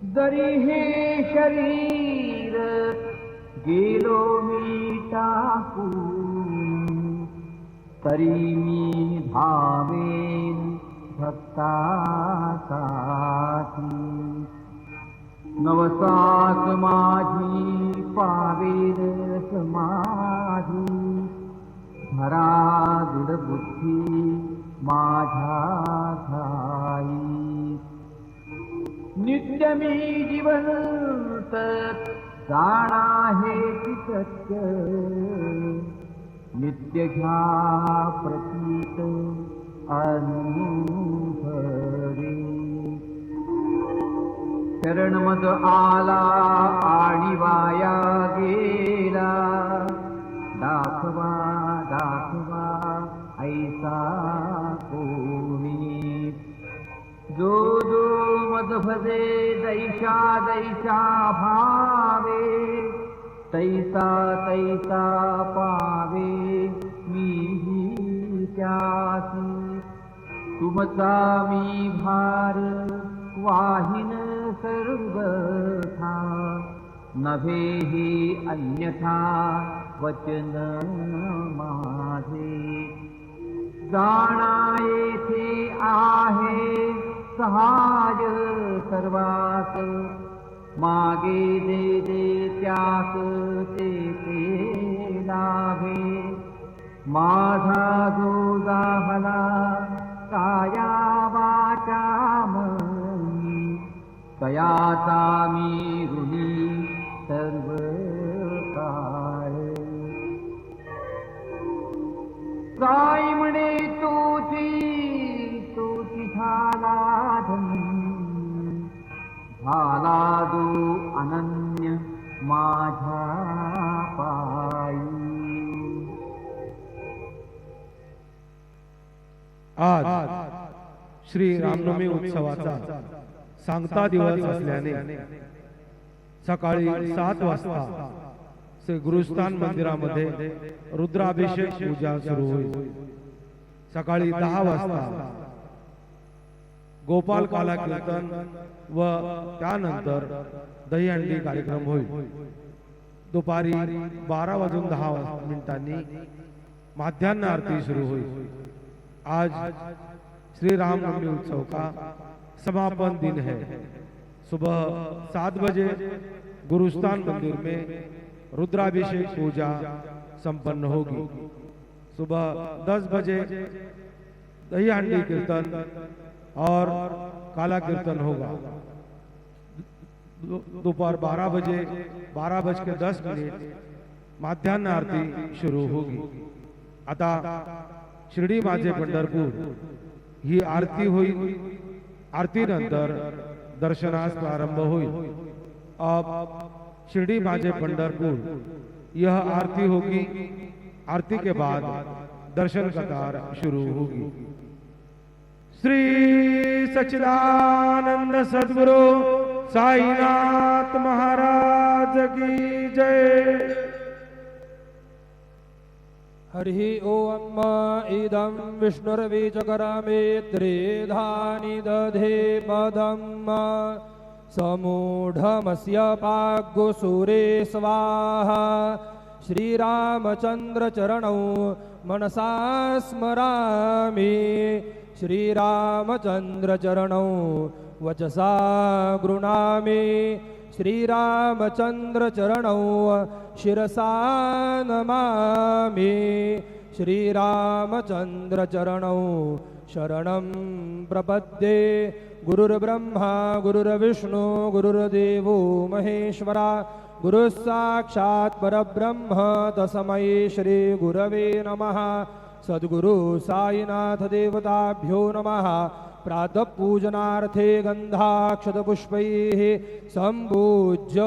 जरी हे शरीर गेलो मी टाकून, तरी मी धावेन भक्तासाठी. नवसास माझी पावेल समाधी, धरा दृढ बुद्धी माझ्या ठाई. नित्य मी जिवंत जाणा हेची सत्य, नित्य घ्या प्रतीत अनुभवे. शरण मज आला आणि वाया गेला, दाखवा दाखवा ऐसा कोणी. जो जो मद भजे दैशा दैशा भावे, तैसा तैसा पावे मीही त्यासी. तुमचा मी भार वाहिन सर्वथा, नभे ही अन्यथा वचन माझे. जाणा येथे आहे सहाय सर्वात, मागे दे दे त्यास ते ते लाभे. माझा जो जाहला काया वाचा मनी, तयाचा मी ऋणी सर्व काळ. काय म्हणे तोची तोची झाला धनी, झाला जो अनन्य माझ्या पायी. आज श्री रामनवमी उत्सवाचा सांगता दिवस असल्याने सकाळी 7 वाजता श्री गुरुस्थान मंदिरामध्ये रुद्राभिषेक पूजा सुरू होईल. सकाळी 10 वाजता गोपाल काला कीर्तन व त्यानंतर दहीहंडी कार्यक्रम होईल. दुपारी 12:10 माध्यान्ह आरती सुरू होईल. आज श्री रामनवमी उत्सव का समापन दिन है. सुबह 7 बजे गुरुस्थान मंदिर में रुद्राभिषेक पूजा संपन्न होगी. सुबह 10 बजे दहीहंडी कीर्तन और काला कीर्तन होगा. दोपहर 12:10 माध्यान्ह आरती शुरू होगी. आता शिर्डी माझे पंढरपूर ही आरती होईल. आरती नंतर दर्शनास प्रारंभ होईल. अब शिर्डी माझे पंढरपुर यह आरती होगी. आरती के बाद दर्शन कतार शुरू होगी. श्री सच्चिदानंद सद्गुरु साईनाथ महाराज की जय. हरि ओम इदं विष्णुर्वीचकरमे त्रिधानि दधे पदम्, समूढमस्य पाग्गुसूरे स्वाहा. श्रीरामचंद्र चरणौ मनसा स्मरामि, श्रीरामचंद्र चरणौ वचसा गृणामि. श्रीरामचंद्र चरणौ शिरसा नमामि, श्रीरामचंद्र चरणौ शरणं प्रपद्ये. गुरुर्ब्रह्मा गुरुर्विष्णु गुरुर्देवो महेश्वरा, गुरुः साक्षात् परब्रह्म तस्मै श्री गुरवे नमः. सद्गुरु साईनाथ देवताभ्यो नमः. प्रातः पूजनार्थे गन्धाक्षतपुष्पैः सम्पूज्य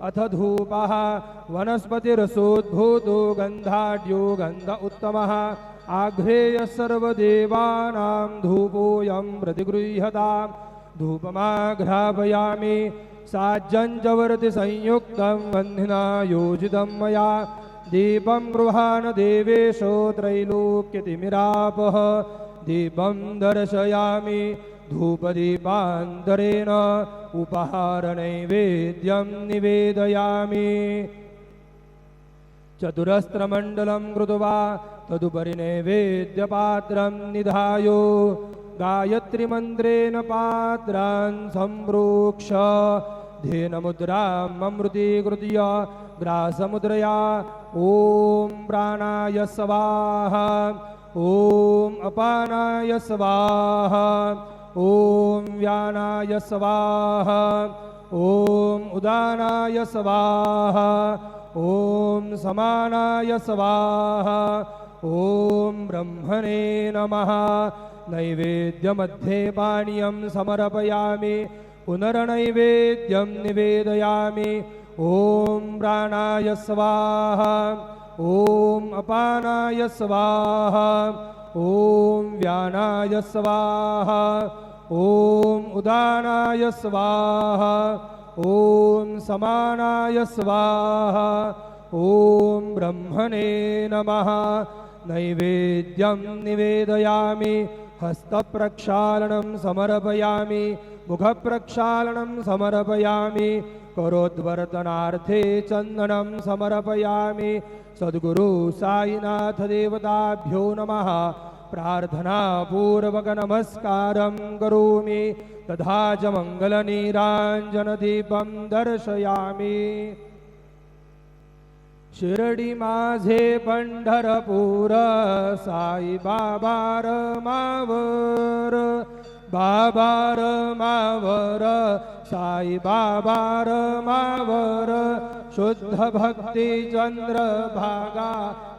अथ धूपः वनस्पतिरसोद्भूतो गन्धाढ्यो गन्ध उत्तमः. आघ्रेय सर्वदेवानां धूपोऽयं प्रतिगृह्यतां. धूपमाघ्रापयामि साज्जञ्जवर्ति संयुक्तं वह्निना योजितं मया. दीपं गृहाण देवेशो त्रैलोक्यतिमिरापः. दीपं दर्शयामि धूपदीपान्तरेण उपहारनैवेद्यं निवेदयामि चतुरस्रमण्डलं कृत्वा तदुपरि नैवेद्यपात्रं निधाय गायत्रीमन्त्रेण पात्रान् सम्प्रोक्ष धेनमुद्राम् अमृतीकृत्य ग्रासमुद्रया ॐ प्राणाय स्वाहा ॐ अपानाय स्वाहा ॐ व्यानाय स्वाहा ॐ उदानाय स्वाहा ॐ समानाय स्वाहा ॐ ब्रह्मणे नमः नैवेद्यमध्ये पानीयं समर्पयामि पुनर्नैवेद्यं निवेदयामि ॐ प्राणाय स्वाहा ॐ अपानाय स्वाहा ॐ व्यानाय स्वाहा ॐ उदानाय स्वाहा ॐ समानाय स्वाहा ॐ ब्रह्मणे नमः नैवेद्यं निवेदयामि हस्तप्रक्षालनं समर्पयामि मुखप्रक्षालनं समर्पयामि करोद्वर्तनार्थे चन्दनं समर्पयामि सद्गुरु साईनाथ देवताभ्यो नमः प्रार्थनापूर्वक नमस्कारं करोमि तथा च मङ्गलनीराञ्जनदीपं दर्शयामि शिर्डी माझे पंढरपूर साई बाबार मावर बाबार मावर साई बाबार मावर शुद्ध भक्ती चंद्र भागा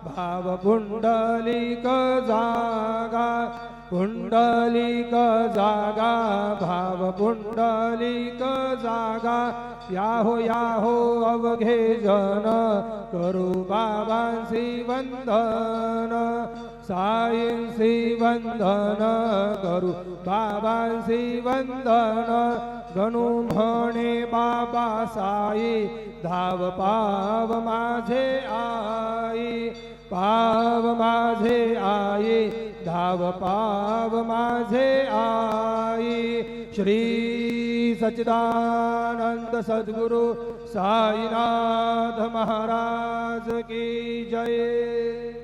भाव पुंडलिक जागा पुंडलिक जागा भाव पुंडलिक जागा याहो अवघे जन करू बाबांसी वंदन साईंसी वंदन करू बाबांसी वंदन गणू म्हणे बाबा साई धाव पाव माझे आई पाव माझे आई धाव पाव माझे आई श्री सच्चिदानंद सद्गुरु साईनाथ महाराज की जय।